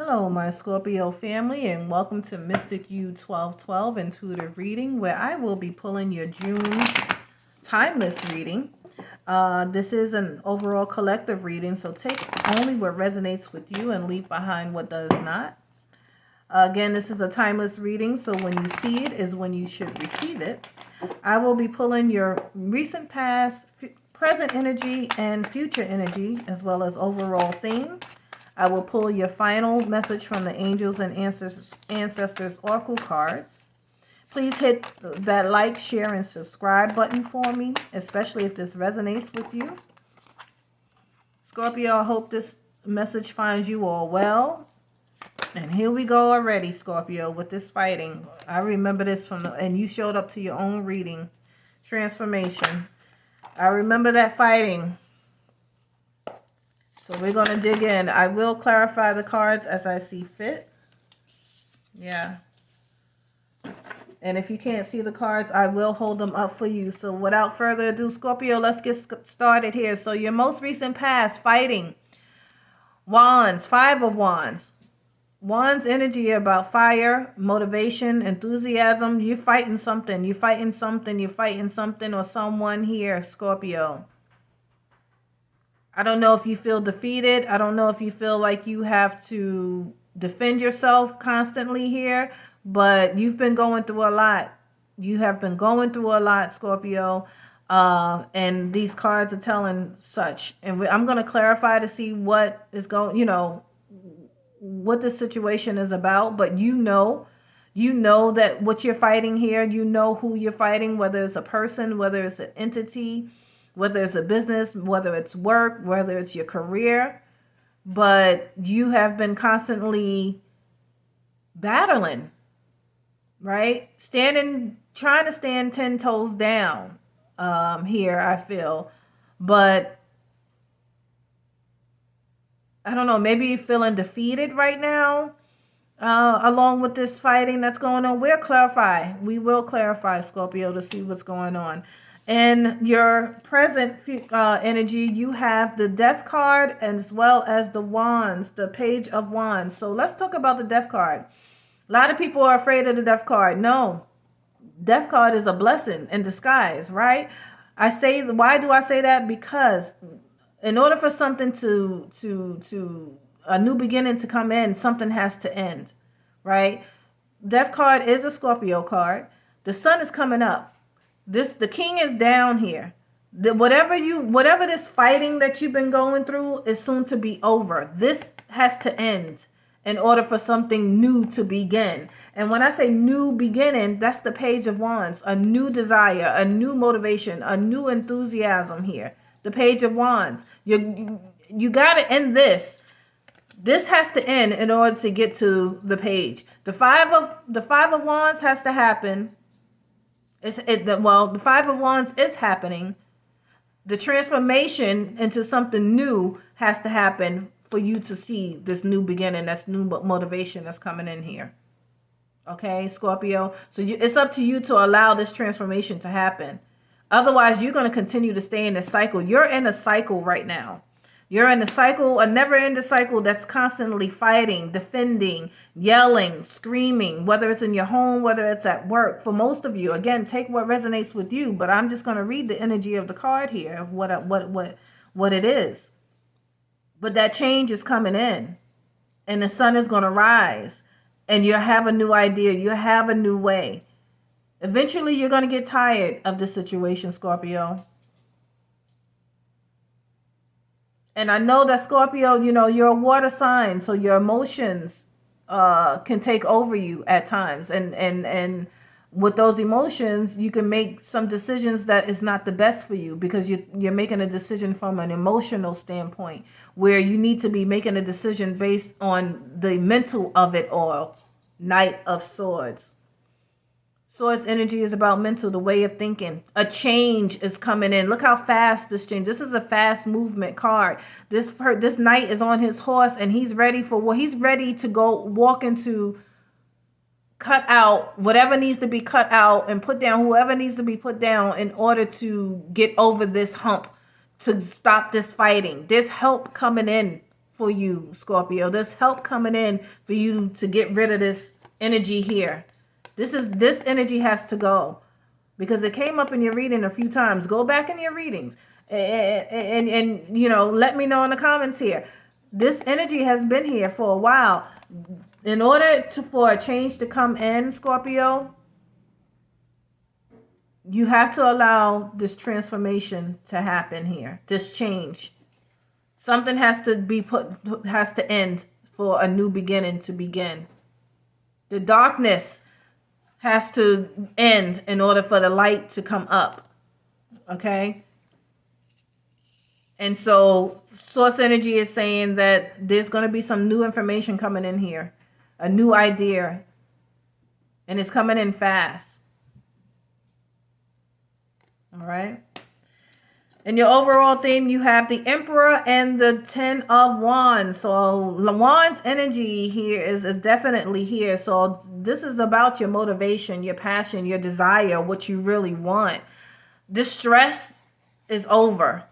Hello, my Scorpio family, and welcome to Mystic U 1212 Intuitive Reading, where I will be pulling your June timeless reading. This is an overall collective reading, so take only what resonates with you and leave behind what does not. Again, this is a timeless reading, so when you see it is when you should receive it. I will be pulling your recent, past, present energy, and future energy, as well as overall theme. I will pull your final message from the Angels and Ancestors Oracle cards. Please hit that like, share, and subscribe button for me, especially if this resonates with you. Scorpio, I hope this message finds you all well. And here we go already, Scorpio, with this fighting. I remember this and you showed up to your own reading. Transformation. I remember that fighting. So we're going to dig in. I will clarify the cards as I see fit. Yeah. And if you can't see the cards, I will hold them up for you. So without further ado, Scorpio, let's get started here. So your most recent past, fighting. Wands, 5 of Wands. Wands energy about fire, motivation, enthusiasm. You're fighting something. You're fighting something. You're fighting something or someone here, Scorpio. I don't know if you feel defeated. I don't know if you feel like you have to defend yourself constantly here, but you've been going through a lot. You have been going through a lot, Scorpio, and these cards are telling such. And I'm going to clarify to see what is going, what this situation is about, but you know that what you're fighting here, you know who you're fighting, whether it's a person, whether it's an entity, whether it's a business, whether it's work, whether it's your career, but you have been constantly battling, right? Trying to stand 10 toes down here, I feel. But I don't know, maybe you're feeling defeated right now along with this fighting that's going on. We will clarify, Scorpio, to see what's going on. In your present energy, you have the Death card as well as the Wands, the Page of Wands. So let's talk about the Death card. A lot of people are afraid of the Death card. No, Death card is a blessing in disguise, right? Why do I say that? Because in order for something to a new beginning to come in, something has to end, right? Death card is a Scorpio card. The sun is coming up. The king is down here. Whatever this fighting that you've been going through is soon to be over. This has to end in order for something new to begin. And when I say new beginning, that's the Page of Wands, a new desire, a new motivation, a new enthusiasm here. The Page of Wands. You got to end this. This has to end in order to get to the page. The five of Wands has to happen. The 5 of Wands is happening. The transformation into something new has to happen for you to see this new beginning, that's new motivation that's coming in here. Okay, Scorpio? So it's up to you to allow this transformation to happen. Otherwise, you're going to continue to stay in this cycle. You're in a cycle right now. You're in a cycle, a never-ending cycle that's constantly fighting, defending, yelling, screaming, whether it's in your home, whether it's at work. For most of you, again, take what resonates with you, but I'm just going to read the energy of the card here of what it is. But that change is coming in, and the sun is going to rise, and you have a new idea. You have a new way. Eventually, you're going to get tired of this situation, Scorpio. And I know that Scorpio, you're a water sign, so your emotions can take over you at times. And with those emotions, you can make some decisions that is not the best for you because you're making a decision from an emotional standpoint where you need to be making a decision based on the mental of it all. Knight of Swords. Swords energy is about mental, the way of thinking. A change is coming in. Look how fast this change. This is a fast movement card. This knight is on his horse and he's ready to go walk into, cut out whatever needs to be cut out and put down whoever needs to be put down in order to get over this hump, to stop this fighting. There's help coming in for you, Scorpio. There's help coming in for you to get rid of this energy here. This energy has to go because it came up in your reading a few times. Go back in your readings and you know, let me know in the comments here. This energy has been here for a while. In order for a change to come in, Scorpio, you have to allow this transformation to happen here. This change. Something has to end for a new beginning to begin. The darkness has to end in order for the light to come up. Okay? And so source energy is saying that there's going to be some new information coming in here. A new idea. And it's coming in fast. All right? In your overall theme, you have the Emperor and the Ten of Wands. So Wands energy here is definitely here. So this is about your motivation, your passion, your desire, what you really want. This stress is over.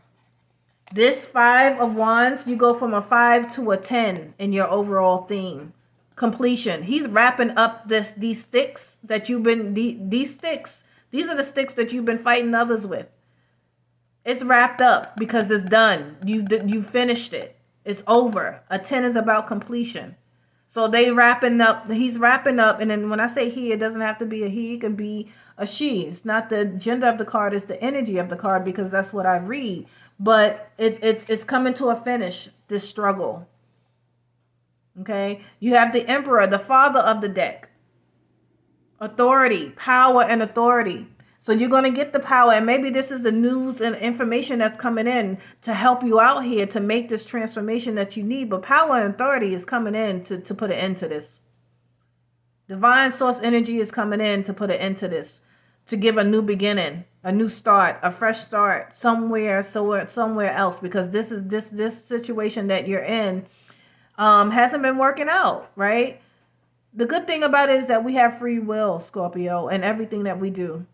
This Five of Wands, you go from a 5 to a 10 in your overall theme. Completion. He's wrapping up these sticks that you've been, these sticks. These are the sticks that you've been fighting others with. It's wrapped up because it's done. You finished it. It's over. A 10 is about completion. So they wrapping up. He's wrapping up. And then when I say he, it doesn't have to be a he. It can be a she. It's not the gender of the card. It's the energy of the card because that's what I read. But it's coming to a finish, this struggle. Okay? You have the Emperor, the father of the deck. Authority, power, and authority. So you're going to get the power, and maybe this is the news and information that's coming in to help you out here to make this transformation that you need. But power and authority is coming in to put an end to this. Divine source energy is coming in to put an end to this, to give a new beginning, a new start, a fresh start somewhere else, because this situation that you're in hasn't been working out, right? The good thing about it is that we have free will, Scorpio, and everything that we do.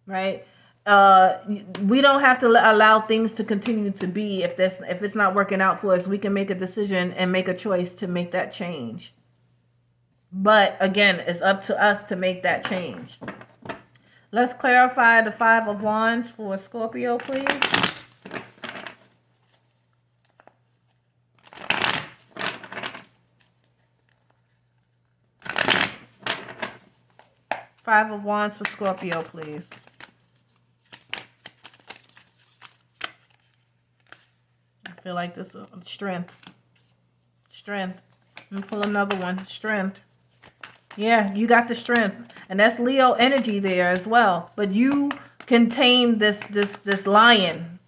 Right? We don't have to allow things to continue to be. If it's not working out for us, we can make a decision and make a choice to make that change. But again, it's up to us to make that change. Let's clarify the Five of Wands for Scorpio, please. Five of Wands for Scorpio, please. I feel like this is strength. Strength. Let me pull another one. Strength. Yeah, you got the strength. And that's Leo energy there as well. But you can tame this lion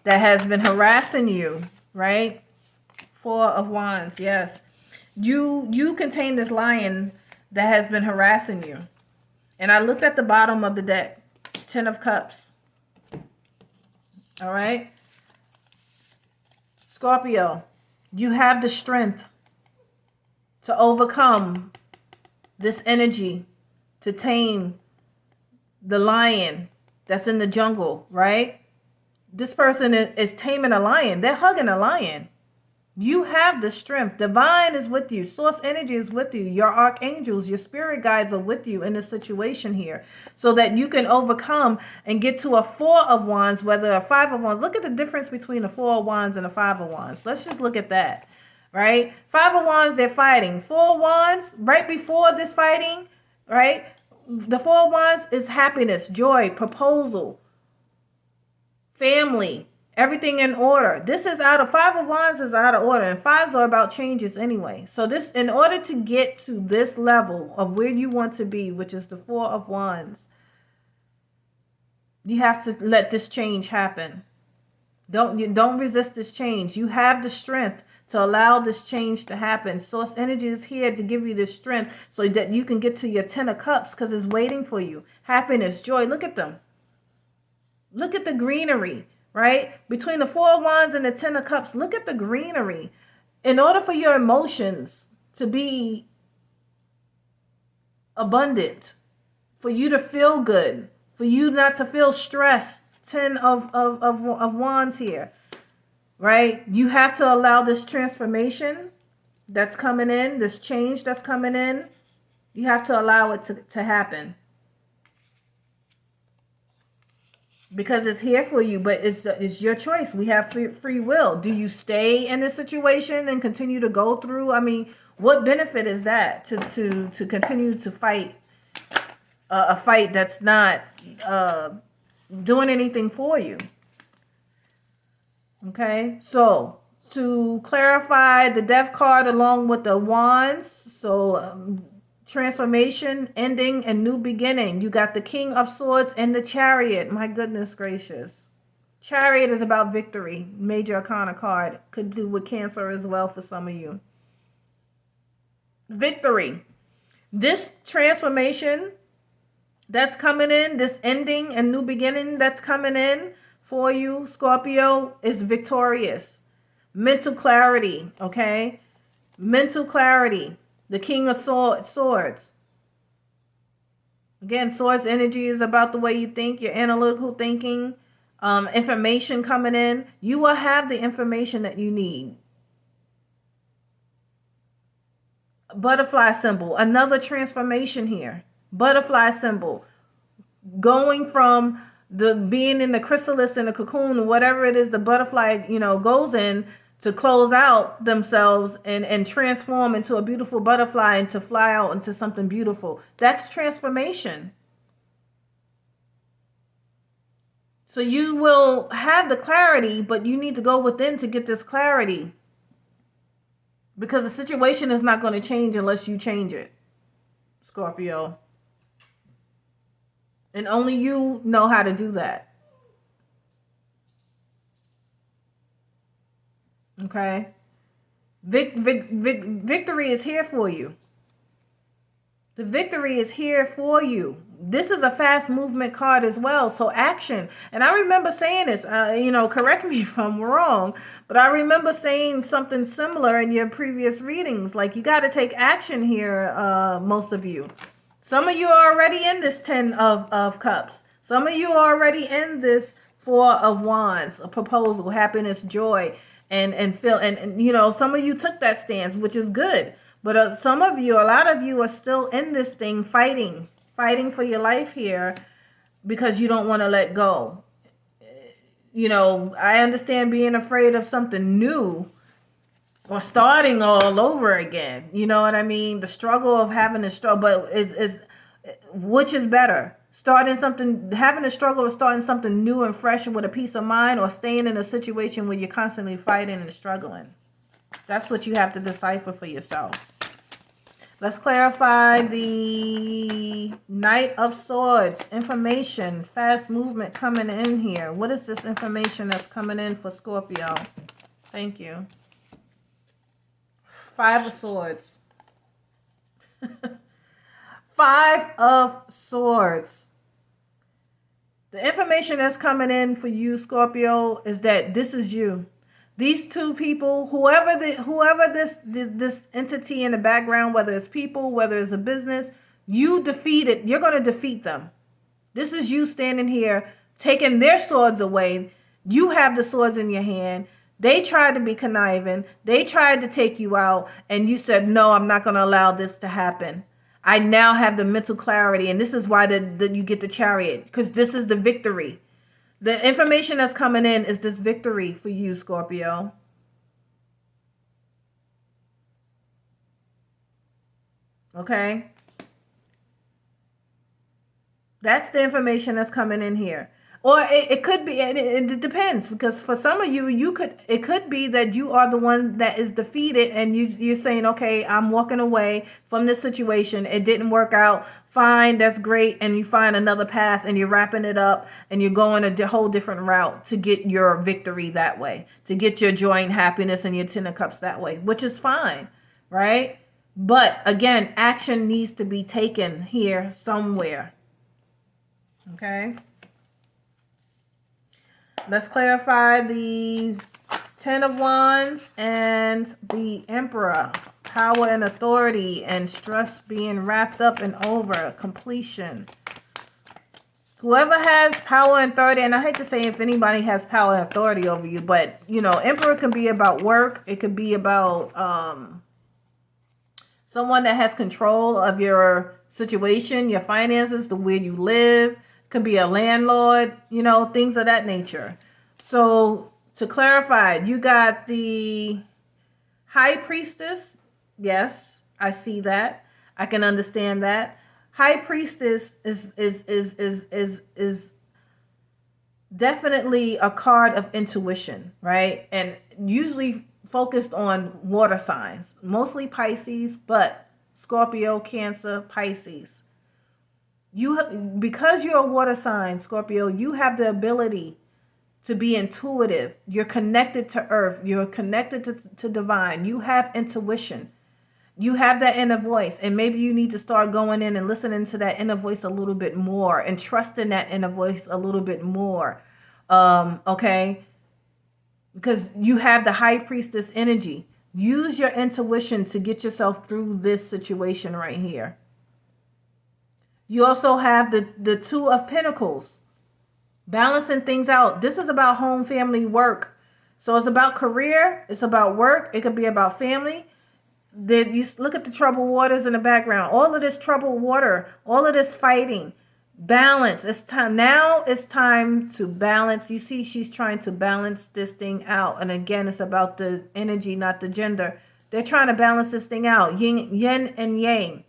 that has been harassing you, right? Four of Wands, yes. You contain this lion that has been harassing you. And I looked at the bottom of the deck. 10 of Cups. All right? Scorpio, you have the strength to overcome this energy, to tame the lion that's in the jungle, right? This person is taming a lion. They're hugging a lion. You have the strength. Divine is with you. Source energy is with you. Your archangels, your spirit guides are with you in this situation here, so that you can overcome and get to a Four of Wands, whether a Five of Wands. Look at the difference between a Four of Wands and a Five of Wands. Let's just look at that, right? Five of Wands, they're fighting. Four of Wands, right before this fighting, right? The Four of Wands is happiness, joy, proposal, family. Everything in order. This is out of Five of Wands is out of order. And fives are about changes anyway. So this, in order to get to this level of where you want to be, which is the Four of Wands, you have to let this change happen. Don't resist this change. You have the strength to allow this change to happen. Source energy is here to give you this strength so that you can get to your 10 of Cups, because it's waiting for you. Happiness, joy. Look at them. Look at the greenery. Right? Between the Four of Wands and the 10 of Cups, look at the greenery. In order for your emotions to be abundant, for you to feel good, for you not to feel stressed, 10 of Wands here. right? You have to allow this transformation that's coming in, this change that's coming in. You have to allow it to happen. Because it's here for you, but it's your choice. We have free will. Do you stay in this situation and continue to go through? I mean, what benefit is that to continue to fight a fight that's not doing anything for you? Okay, so to clarify, the Death card along with the Wands, so transformation, ending, and new beginning. You got the King of Swords and the Chariot. My goodness gracious. Chariot is about victory. Major Arcana card. Could do with Cancer as well for some of you. Victory. This transformation that's coming in, this ending and new beginning that's coming in for you, Scorpio, is victorious. Mental clarity, okay? Mental clarity. The King of Swords. Again, Swords energy is about the way you think, your analytical thinking, information coming in. You will have the information that you need. Butterfly symbol. Another transformation here. Butterfly symbol. Going from the being in the chrysalis and the cocoon, whatever it is the butterfly, goes in, to close out themselves and transform into a beautiful butterfly and to fly out into something beautiful. That's transformation. So you will have the clarity, but you need to go within to get this clarity. Because the situation is not going to change unless you change it, Scorpio. And only you know how to do that. Okay? Victory is here for you. The victory is here for you. This is a fast movement card as well. So action. And I remember saying this, correct me if I'm wrong, but I remember saying something similar in your previous readings. Like, you got to take action here, most of you. Some of you are already in this 10 of Cups. Some of you are already in this 4 of Wands, a proposal, happiness, joy, and feel. And some of you took that stance, which is good. But some of you, a lot of you are still in this thing, fighting for your life here because you don't want to let go. I understand being afraid of something new or starting all over again. You know what I mean? The struggle of having to struggle, but which is better? Having a struggle of starting something new and fresh with a peace of mind, or staying in a situation where you're constantly fighting and struggling? That's what you have to decipher for yourself. Let's clarify the Knight of Swords. Information, fast movement coming in here. What is this information that's coming in for Scorpio? Thank you. 5 of Swords. 5 of Swords. The information that's coming in for you, Scorpio, is that this is you. These two people, whoever this entity in the background, whether it's people, whether it's a business, you're going to defeat them. This is you standing here, taking their swords away. You have the swords in your hand. They tried to be conniving. They tried to take you out. And you said, no, I'm not going to allow this to happen. I now have the mental clarity. And this is why you get the Chariot. Because this is the victory. The information that's coming in is this victory for you, Scorpio. Okay? That's the information that's coming in here. Or it could be, it depends, because for some of you, it could be that you are the one that is defeated, and you're saying, okay, I'm walking away from this situation. It didn't work out. Fine, that's great. And you find another path, and you're wrapping it up, and you're going a whole different route to get your victory that way, to get your joy and happiness and your 10 of Cups that way, which is fine, right? But again, action needs to be taken here somewhere. Okay? Let's clarify the 10 of Wands and the Emperor. Power and authority and stress being wrapped up and over. Completion. Whoever has power and authority, and I hate to say if anybody has power and authority over you, but you know, Emperor can be about work. It could be about someone that has control of your situation, your finances, the way you live. Could be a landlord, you know, things of that nature. So to clarify, you got the High Priestess. Yes, I see that. I can understand that. High Priestess is definitely a card of intuition, right? And usually focused on water signs, mostly Pisces, but Scorpio, Cancer, Pisces. Because you're a water sign, Scorpio, you have the ability to be intuitive. You're connected to earth. You're connected to divine. You have intuition. You have that inner voice, and maybe you need to start going in and listening to that inner voice a little bit more and trusting that inner voice a little bit more. Okay, because you have the High Priestess energy. Use your intuition to get yourself through this situation right here. You also have the Two of Pentacles, balancing things out. This is about home, family, work. So it's about career. It's about work. It could be about family. You look at the troubled waters in the background. All of this troubled water, all of this fighting, balance. It's time now. It's time to balance. You see, she's trying to balance this thing out. And again, it's about the energy, not the gender. They're trying to balance this thing out. Yin and yang.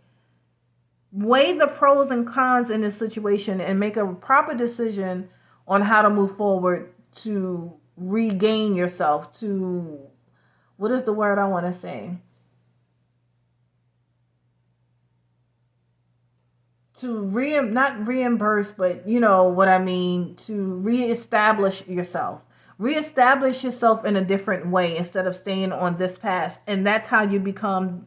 Weigh the pros and cons in this situation and make a proper decision on how to move forward to regain yourself. To, what is the word I want to say? To not reimburse, but you know what I mean, to reestablish yourself. Reestablish yourself in a different way instead of staying on this path. And that's how you become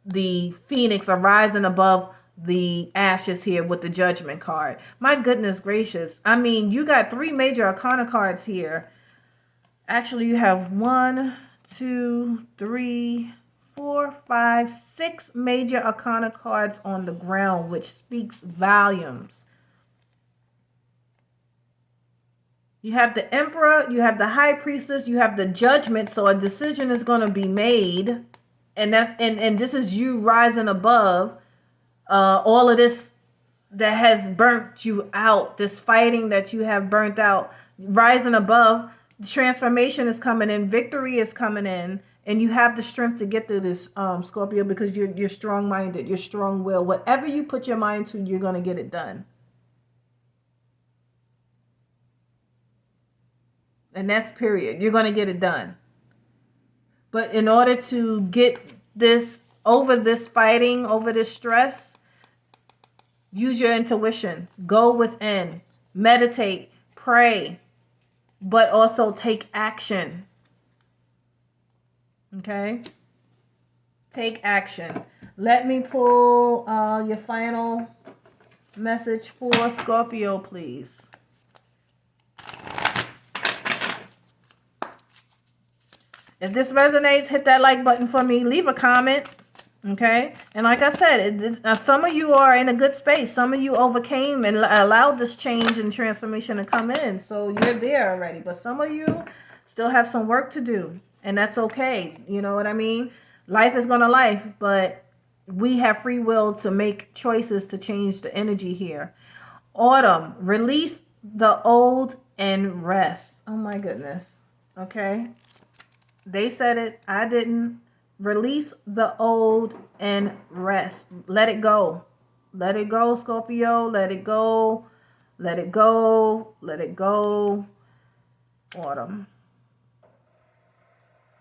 the phoenix arising above the ashes here with the Judgment card. My goodness gracious. I mean, you got 3 major arcana cards here. Actually, you have 1, 2, 3, 4, 5, 6 major arcana cards on the ground, which speaks volumes. You have the Emperor, you have the High Priestess, you have the Judgment. So a decision is going to be made, and this is you rising above all of this that has burnt you out, this fighting that you have burnt out, rising above. Transformation is coming in, victory is coming in, and you have the strength to get through this, Scorpio, because you're strong-minded, you're strong-willed. Whatever you put your mind to, you're going to get it done. And that's period. You're going to get it done. But in order to get this over, this fighting, over this stress, use your intuition. Go within. Meditate. Pray. But also take action. Okay? Take action. Let me pull your final message for Scorpio, please. If this resonates, hit that like button for me. Leave a comment. Okay? And like I said, some of you are in a good space. Some of you overcame and allowed this change and transformation to come in. So you're there already. But some of you still have some work to do. And that's okay. You know what I mean? Life is going to life. But we have free will to make choices to change the energy here. Autumn. Release the old and rest. Oh my goodness. Okay? They said it. I didn't. Release the old and rest. Let it go. Let it go, Scorpio. Let it go. Let it go. Let it go. Autumn.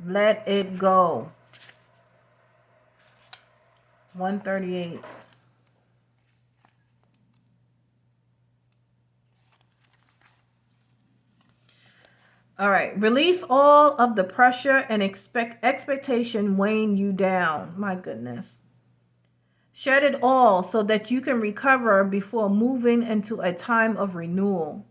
Let it go. 138. All right. Release all of the pressure and expectation weighing you down. My goodness. Shed it all so that you can recover before moving into a time of renewal.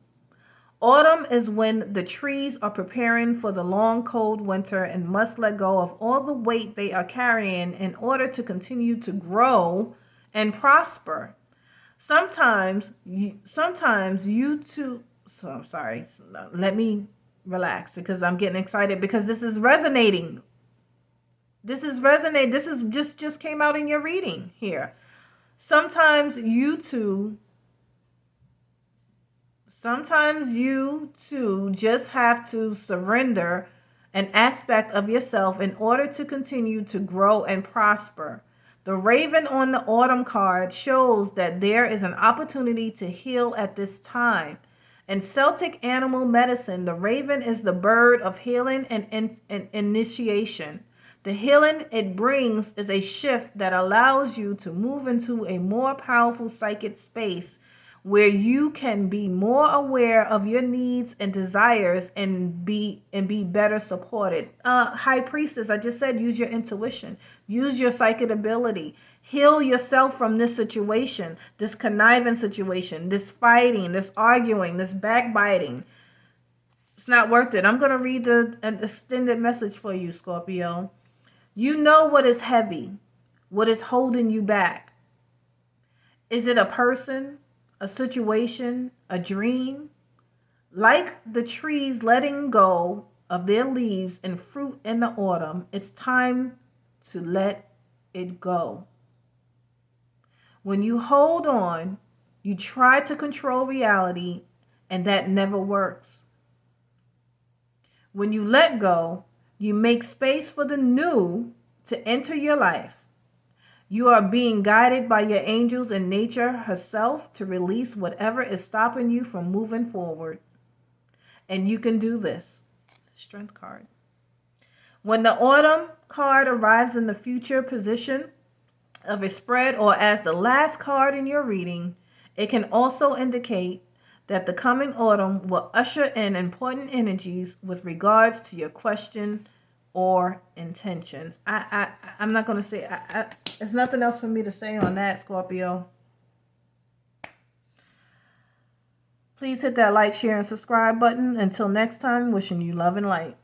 Autumn is when the trees are preparing for the long, cold winter and must let go of all the weight they are carrying in order to continue to grow and prosper. Sometimes you too. So I'm sorry. Let me relax because I'm getting excited because this is resonating. This is resonating. This is just came out in your reading here. Sometimes you too. Sometimes you too just have to surrender an aspect of yourself in order to continue to grow and prosper. The raven on the autumn card shows that there is an opportunity to heal at this time. In Celtic animal medicine, the raven is the bird of healing and initiation. The healing it brings is a shift that allows you to move into a more powerful psychic space where you can be more aware of your needs and desires and be better supported. High priestess, I just said use your intuition, use your psychic ability, heal yourself from this situation, this conniving situation, this fighting, this arguing, this backbiting. It's not worth it. I'm going to read an extended message for you, Scorpio. You know what is heavy, what is holding you back. Is it a person, a situation, a dream? Like the trees letting go of their leaves and fruit in the autumn, it's time to let it go. When you hold on, you try to control reality, and that never works. When you let go, you make space for the new to enter your life. You are being guided by your angels and nature herself to release whatever is stopping you from moving forward. And you can do this. Strength card. When the autumn card arrives in the future position of a spread or as the last card in your reading, it can also indicate that the coming autumn will usher in important energies with regards to your question or intentions. I'm not going to say, there's nothing else for me to say on that, Scorpio. Please hit that like, share, and subscribe button. Until next time, wishing you love and light.